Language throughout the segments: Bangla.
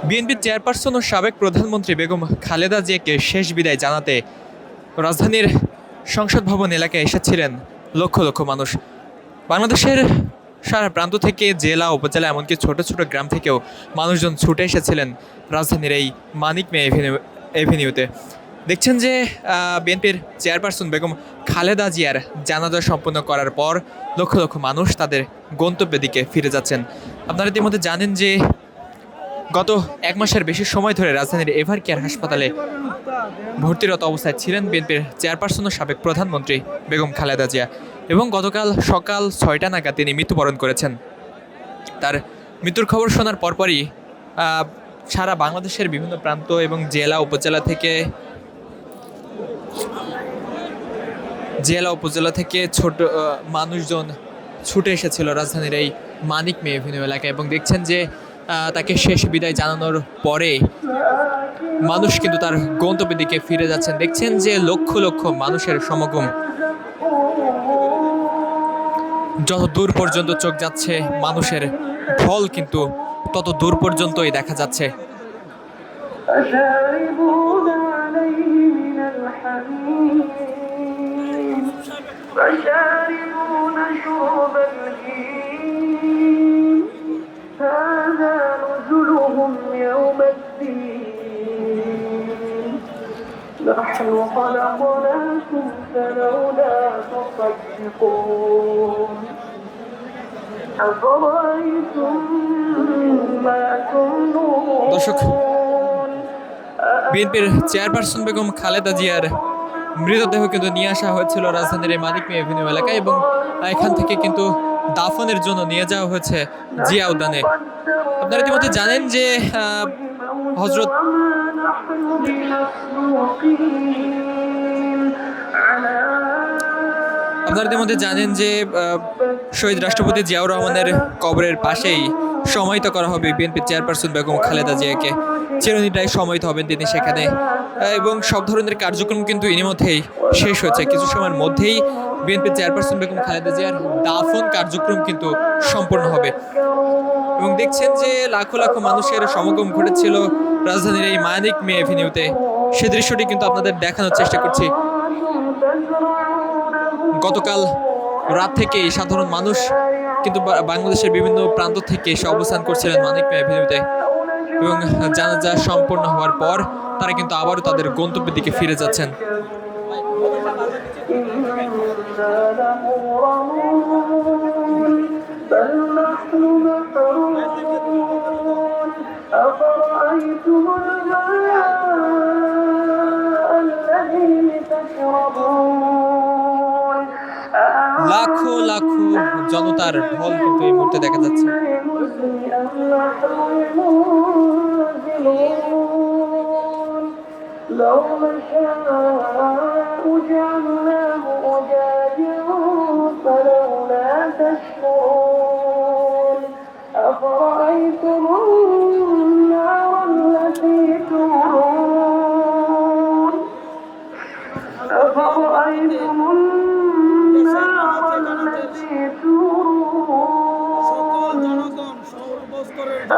বিএনপির চেয়ারপারসন ও সাবেক প্রধানমন্ত্রী বেগম খালেদা জিয়াকে শেষ বিদায় জানাতে রাজধানীর সংসদ ভবন এলাকায় এসেছিলেন লক্ষ লক্ষ মানুষ। বাংলাদেশের সারা প্রান্ত থেকে জেলা, উপজেলা, এমনকি ছোট ছোট গ্রাম থেকেও মানুষজন ছুটে এসেছিলেন রাজধানীর এই মানিক মে এভিনিউতে। দেখছেন যে বিএনপির চেয়ারপারসন বেগম খালেদা জিয়ার জানাজা সম্পন্ন করার পর লক্ষ লক্ষ মানুষ তাদের গন্তব্যের দিকে ফিরে যাচ্ছেন। আপনারা ইতিমধ্যে জানেন যে গত এক মাসের বেশি সময় ধরে রাজধানীর এভার কেয়ার হাসপাতালে ভর্তিরত অবস্থায় ছিলেন বিএনপির চেয়ারপারসন ও সাবেক প্রধানমন্ত্রী বেগম খালেদা জিয়া, এবং গতকাল সকাল 6টা নাগাদ তিনি মৃত্যুবরণ করেছেন। তার মৃত্যুর খবর শোনার পরপরই সারা বাংলাদেশের বিভিন্ন প্রান্ত এবং জেলা উপজেলা থেকে ছোট মানুষজন ছুটে এসেছিল রাজধানীর এই মানিক মে এভিনিউ এলাকায়, এবং দেখছেন যে তাকে শেষ বিদায় জানানোর পরে মানুষ কিন্তু তার গন্তব্যের দিকে ফিরে যাচ্ছেন। দেখছেন যে লক্ষ লক্ষ মানুষের সমাগম, যত দূর পর্যন্ত চোখ যাচ্ছে মানুষের ঢল কিন্তু তত দূর পর্যন্তই দেখা যাচ্ছে। نحن خلقناكم فلولا تصدقون أفرأيتم ما تمنون। দর্শক, বিএনপির চেয়ারপারসন বেগম খালেদা জিয়ার মৃতদেহ কিন্তু নিয়ে আসা হয়েছিল রাজধানীর এই মানিক মে এভিনিউ এলাকায়, এবং এখান থেকে কিন্তু দাফনের জন্য নিয়ে যাওয়া হয়েছে জিয়া উদ্যানে। আপনারা ইতিমধ্যে জানেন যে হযরত শহীদ রাষ্ট্রপতি জিয়াউর রহমানের কবরের পাশেই সমাহিত করা হবে বিএনপির চেয়ারপারসন বেগম খালেদা জিয়াকে। চিরনিদ্রায় সমাহিত হবেন তিনি সেখানে, এবং সব ধরনের কার্যক্রম কিন্তু ইতিমধ্যেই শেষ হয়েছে। কিছু সময়ের মধ্যেই বিএনপির চেয়ারপারসন বেগম খালেদা জিয়ার দাফন কার্যক্রম কিন্তু সম্পন্ন হবে, এবং দেখছেন যে লাখো লাখো মানুষের সমাগম ঘটেছিল রাজধানীর এই মানিক মে এভিনিউতে। সে দৃশ্যটি কিন্তু আপনাদের দেখানোর চেষ্টা করছি। গতকাল রাত থেকেই সাধারণ মানুষ কিন্তু বাংলাদেশের বিভিন্ন প্রান্ত থেকে এসে অবস্থান করছিলেন মানিক মে এভিনিউতে, এবং জানাজা সম্পন্ন হওয়ার পর তারা কিন্তু আবারও তাদের গন্তব্যের দিকে ফিরে যাচ্ছেন। লাখো লাখো জনতার ঢল কিন্তু এই মুহূর্তে দেখা যাচ্ছে।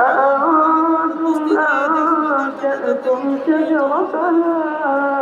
أأنتم أنشأتم شجرتها